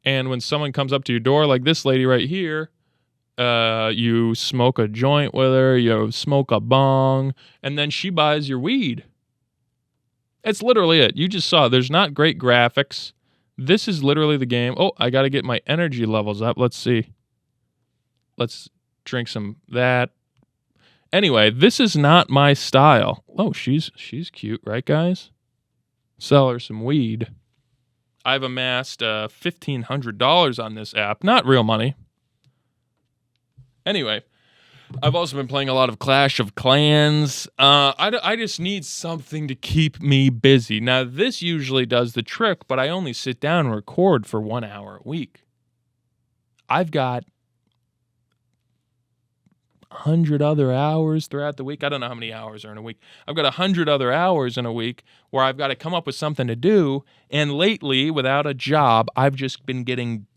And when someone comes up to your door, like this lady right here, you smoke a joint with her, you smoke a bong, and then she buys your weed. It's literally it. You just saw it. There's not great graphics. This is literally the game. Oh, I got to get my energy levels up. Let's see. Let's drink some that. Anyway, this is not my style. Oh, she's cute, right, guys? Sell her some weed. I've amassed $1,500 on this app. Not real money. Anyway, I've also been playing a lot of Clash of Clans. I just need something to keep me busy. Now, this usually does the trick, but I only sit down and record for 1 hour a week. I've got 100 other hours throughout the week. I don't know how many hours are in a week. I've got 100 other hours in a week where I've got to come up with something to do. And lately, without a job, I've just been getting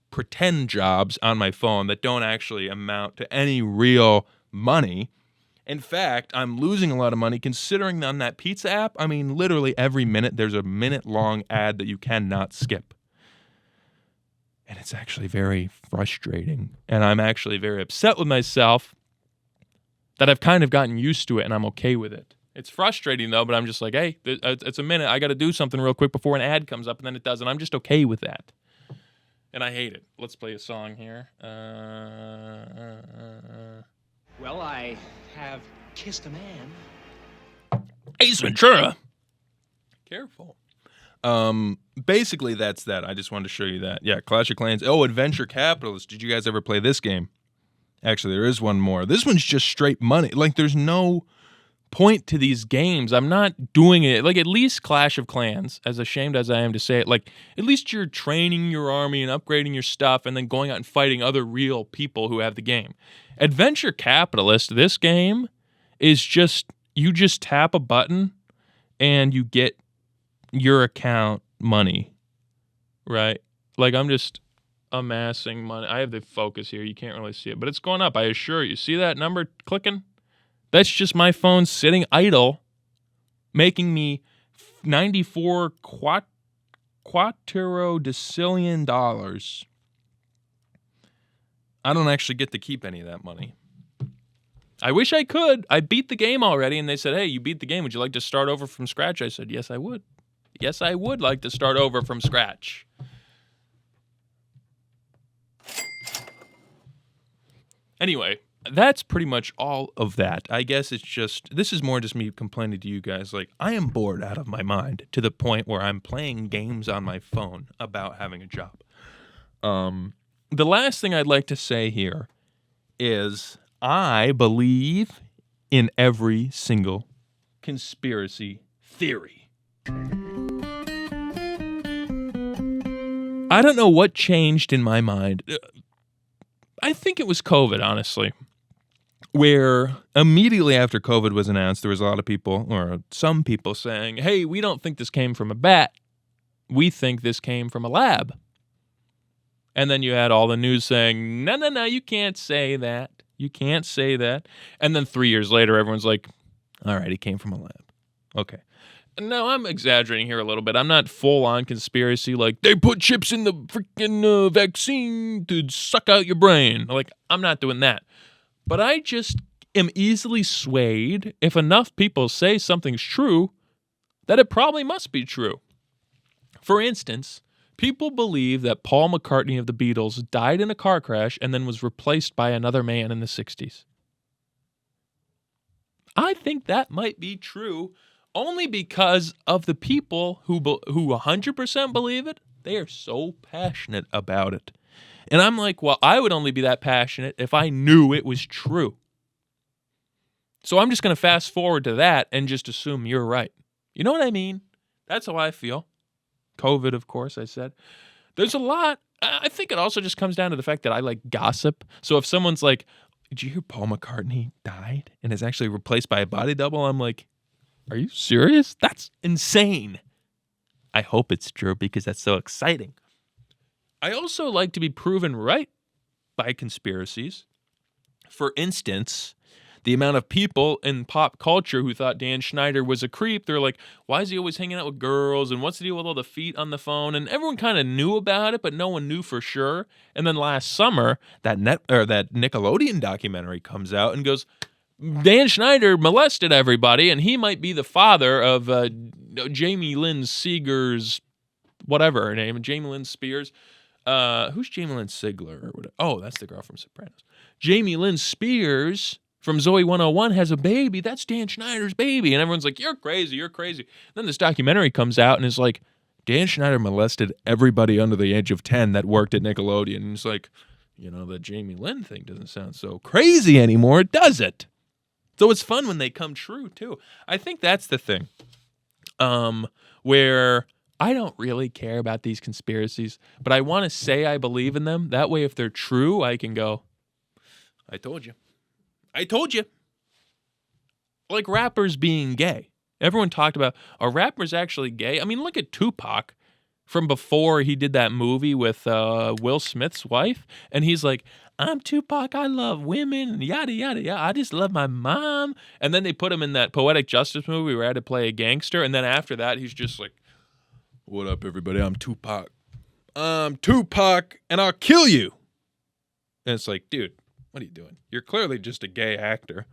pretend jobs on my phone that don't actually amount to any real money. In fact, I'm losing a lot of money considering on that pizza app, I mean, literally every minute there's a minute-long ad that you cannot skip. And it's actually very frustrating. And I'm actually very upset with myself that I've kind of gotten used to it and I'm okay with it. It's frustrating, though, but I'm just like, hey, it's a minute. I got to do something real quick before an ad comes up, and then it does, and I'm just okay with that. And I hate it. Let's play a song here. Well, I have kissed a man. Ace Ventura. Careful. Basically, that's that. I just wanted to show you that. Yeah, Clash of Clans. Oh, Adventure Capitalist. Did you guys ever play this game? Actually, there is one more. This one's just straight money. Like, there's no point to these games. I'm not doing it. Like, at least Clash of Clans, as ashamed as I am to say it, like, at least you're training your army and upgrading your stuff and then going out and fighting other real people who have the game. Adventure Capitalist, this game is just, you just tap a button and you get your account money, right? Like, I'm just amassing money. I have the focus here. You can't really see it, but it's going up. I assure you. See that number clicking? That's just my phone sitting idle, making me 94 quattrodecillion dollars. I don't actually get to keep any of that money. I wish I could. I beat the game already, and they said, hey, you beat the game. Would you like to start over from scratch? I said, yes, I would. Yes, I would like to start over from scratch. Anyway, that's pretty much all of that. I guess it's just, this is more just me complaining to you guys. Like, I am bored out of my mind to the point where I'm playing games on my phone about having a job. The last thing I'd like to say here is I believe in every single conspiracy theory. I don't know what changed in my mind. I think it was COVID, honestly, where immediately after COVID was announced, there was a lot of people, or some people saying, hey, we don't think this came from a bat. We think this came from a lab. And then you had all the news saying, no, you can't say that. You can't say that. And then 3 years later, everyone's like, all right, it came from a lab. Okay. No, I'm exaggerating here a little bit. I'm not full-on conspiracy, like, they put chips in the freaking vaccine to suck out your brain. Like, I'm not doing that. But I just am easily swayed if enough people say something's true, that it probably must be true. For instance, people believe that Paul McCartney of the Beatles died in a car crash and then was replaced by another man in the 60s. I think that might be true only because of the people who 100% believe it. They are so passionate about it. And I'm like, well, I would only be that passionate if I knew it was true. So I'm just going to fast forward to that and just assume you're right. You know what I mean? That's how I feel. COVID, of course, I said. There's a lot. I think it also just comes down to the fact that I like gossip. So if someone's like, did you hear Paul McCartney died and is actually replaced by a body double? I'm like, are you serious? That's insane. I hope it's true because that's so exciting. I also like to be proven right by conspiracies. For instance, the amount of people in pop culture who thought Dan Schneider was a creep, they're like, why is he always hanging out with girls? And what's the deal with all the feet on the phone? And everyone kind of knew about it, but no one knew for sure. And then last summer, that Nickelodeon documentary comes out and goes, Dan Schneider molested everybody, and he might be the father of Jamie Lynn Seeger's, whatever her name, Jamie Lynn Spears. Who's Jamie Lynn Sigler? Or whatever? Oh, that's the girl from Sopranos. Jamie Lynn Spears from Zoe 101 has a baby. That's Dan Schneider's baby. And everyone's like, you're crazy, you're crazy. Then this documentary comes out and it's like, Dan Schneider molested everybody under the age of 10 that worked at Nickelodeon. And it's like, you know, the Jamie Lynn thing doesn't sound so crazy anymore, does it? So it's fun when they come true, too. I think that's the thing. Where I don't really care about these conspiracies, but I want to say I believe in them. That way, if they're true, I can go, I told you. I told you. Like rappers being gay. Everyone talked about, are rappers actually gay? I mean, look at Tupac from before he did that movie with Will Smith's wife. And he's like, I'm Tupac, I love women, yada, yada, yada. I just love my mom. And then they put him in that Poetic Justice movie where he had to play a gangster. And then after that, he's just like, what up, everybody? I'm Tupac. I'm Tupac, and I'll kill you. And it's like, dude, what are you doing? You're clearly just a gay actor,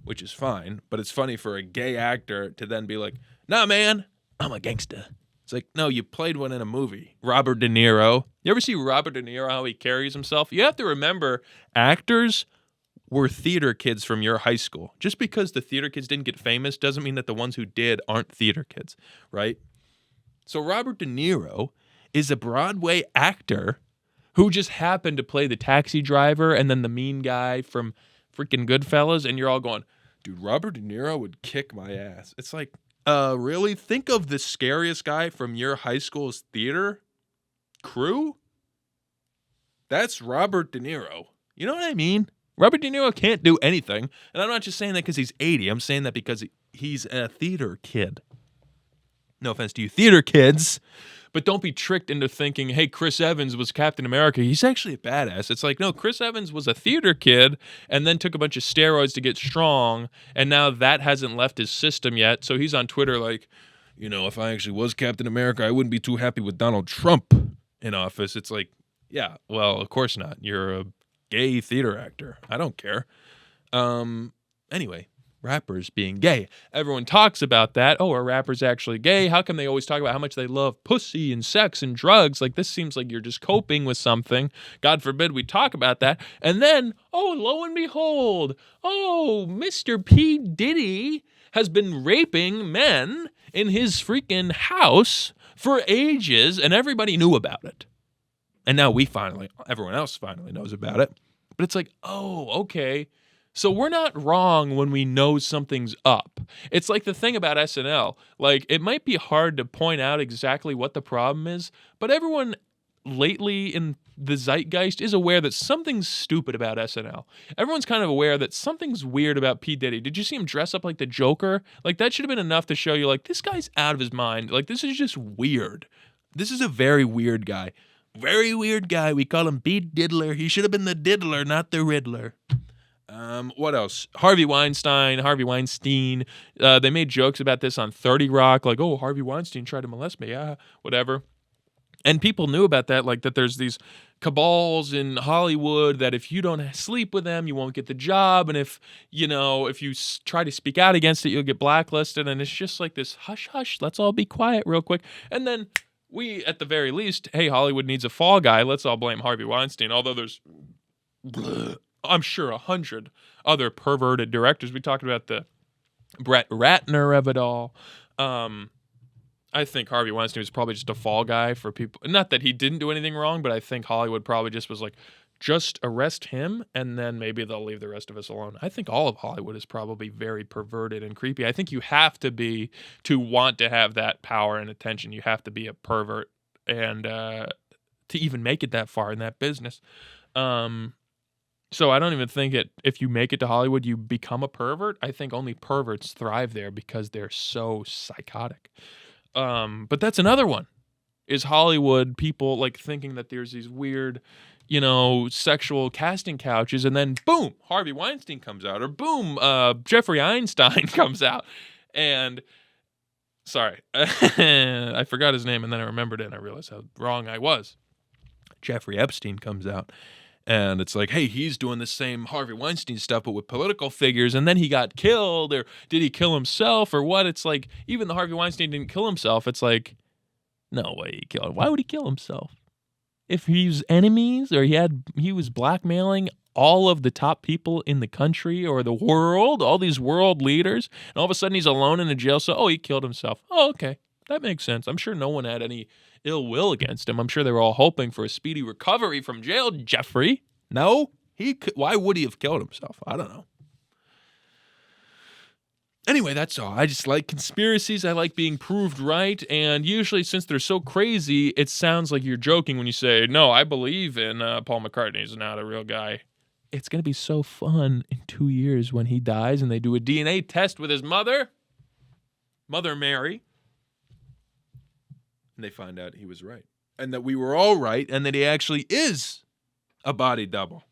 which is fine. But it's funny for a gay actor to then be like, nah, man, I'm a gangster. It's like, no, you played one in a movie. Robert De Niro. You ever see Robert De Niro, how he carries himself? You have to remember, actors were theater kids from your high school. Just because the theater kids didn't get famous doesn't mean that the ones who did aren't theater kids, right? So Robert De Niro is a Broadway actor who just happened to play the taxi driver and then the mean guy from freaking Goodfellas, and you're all going, dude, Robert De Niro would kick my ass. It's like, really? Think of the scariest guy from your high school's theater crew? That's Robert De Niro. You know what I mean? Robert De Niro can't do anything. And I'm not just saying that because he's 80. I'm saying that because he's a theater kid. No offense to you theater kids, but don't be tricked into thinking, hey, Chris Evans was Captain America. He's actually a badass. It's like, no, Chris Evans was a theater kid and then took a bunch of steroids to get strong, and now that hasn't left his system yet. So he's on Twitter like, you know, if I actually was Captain America, I wouldn't be too happy with Donald Trump in office. It's like, yeah, well, of course not. You're a gay theater actor. I don't care. Anyway, rappers being gay. Everyone talks about that. Oh, are rappers actually gay? How come they always talk about how much they love pussy and sex and drugs? Like, this seems like you're just coping with something. God forbid we talk about that. And then, oh, lo and behold, oh, Mr. P. Diddy has been raping men in his freaking house for ages, and everybody knew about it. And now everyone else finally knows about it. But it's like, oh, okay. So we're not wrong when we know something's up. It's like the thing about SNL. Like, it might be hard to point out exactly what the problem is, but everyone lately in the zeitgeist is aware that something's stupid about SNL. Everyone's kind of aware that something's weird about P. Diddy. Did you see him dress up like the Joker? Like, that should have been enough to show you, like, this guy's out of his mind. Like, this is just weird. This is a very weird guy. Very weird guy. We call him B. Diddler. He should have been the Diddler, not the Riddler. What else? Harvey Weinstein. They made jokes about this on 30 Rock. Like, oh, Harvey Weinstein tried to molest me. Whatever. And people knew about that, like that there's these cabals in Hollywood that if you don't sleep with them, you won't get the job. And if you try to speak out against it, you'll get blacklisted. And it's just like this hush, hush, let's all be quiet real quick. And then we, at the very least, hey, Hollywood needs a fall guy. Let's all blame Harvey Weinstein. Although there's, I'm sure, 100 other perverted directors. We talked about the Brett Ratner of it all. I think Harvey Weinstein was probably just a fall guy for people. Not that he didn't do anything wrong, but I think Hollywood probably just was like, just arrest him, and then maybe they'll leave the rest of us alone. I think all of Hollywood is probably very perverted and creepy. I think you have to be, to want to have that power and attention, you have to be a pervert and to even make it that far in that business. So I don't even think if you make it to Hollywood, you become a pervert. I think only perverts thrive there because they're so psychotic. But that's another one, is Hollywood people like thinking that there's these weird, sexual casting couches, and then boom, Harvey Weinstein comes out, or boom, Jeffrey Einstein comes out. And sorry, I forgot his name, and then I remembered it, and I realized how wrong I was. Jeffrey Epstein comes out. And it's like, hey, he's doing the same Harvey Weinstein stuff, but with political figures. And then he got killed, or did he kill himself, or what? It's like, even the Harvey Weinstein didn't kill himself. It's like, no way he killed him. Why would he kill himself? If he's enemies, or he was blackmailing all of the top people in the country or the world, all these world leaders, and all of a sudden he's alone in a jail cell. Oh, he killed himself. Oh, okay. That makes sense. I'm sure no one had any ill will against him. I'm sure they were all hoping for a speedy recovery from jail, Jeffrey. No? Why would he have killed himself? I don't know. Anyway, that's all. I just like conspiracies. I like being proved right. And usually, since they're so crazy, it sounds like you're joking when you say, no, I believe in Paul McCartney is not a real guy. It's going to be so fun in 2 years when he dies and they do a DNA test with his mother, Mother Mary. And they find out he was right. And that we were all right, and that he actually is a body double.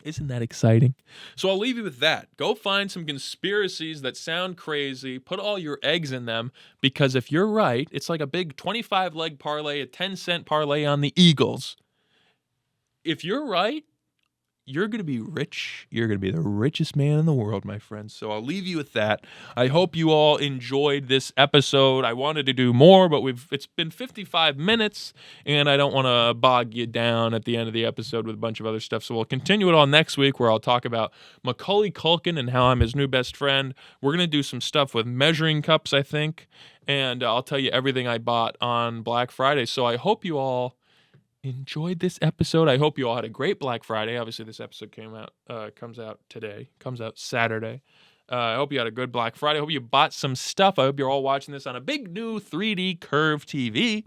Isn't that exciting? So I'll leave you with that. Go find some conspiracies that sound crazy. Put all your eggs in them, because if you're right, it's like a big 25-leg parlay, a 10-cent parlay on the Eagles. If you're right, you're going to be rich. You're going to be the richest man in the world, my friends. So I'll leave you with that. I hope you all enjoyed this episode. I wanted to do more, but it's been 55 minutes, and I don't want to bog you down at the end of the episode with a bunch of other stuff. So we'll continue it all next week, where I'll talk about Macaulay Culkin and how I'm his new best friend. We're going to do some stuff with measuring cups, I think, and I'll tell you everything I bought on Black Friday. So I hope you all enjoyed this episode. I hope you all had a great Black Friday. Obviously, this episode comes out today. Comes out Saturday. I hope you had a good Black Friday. I hope you bought some stuff. I hope you're all watching this on a big new 3D curved TV.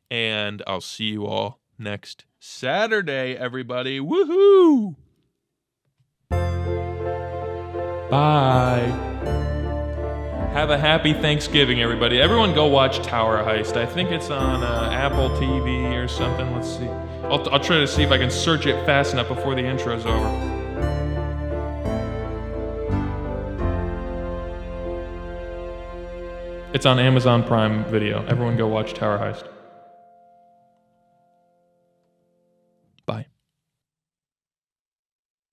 And I'll see you all next Saturday, everybody. Woohoo! Bye. Have a happy Thanksgiving, everybody. Everyone go watch Tower Heist. I think it's on Apple TV or something. Let's see. I'll try to see if I can search it fast enough before the intro's over. It's on Amazon Prime Video. Everyone go watch Tower Heist.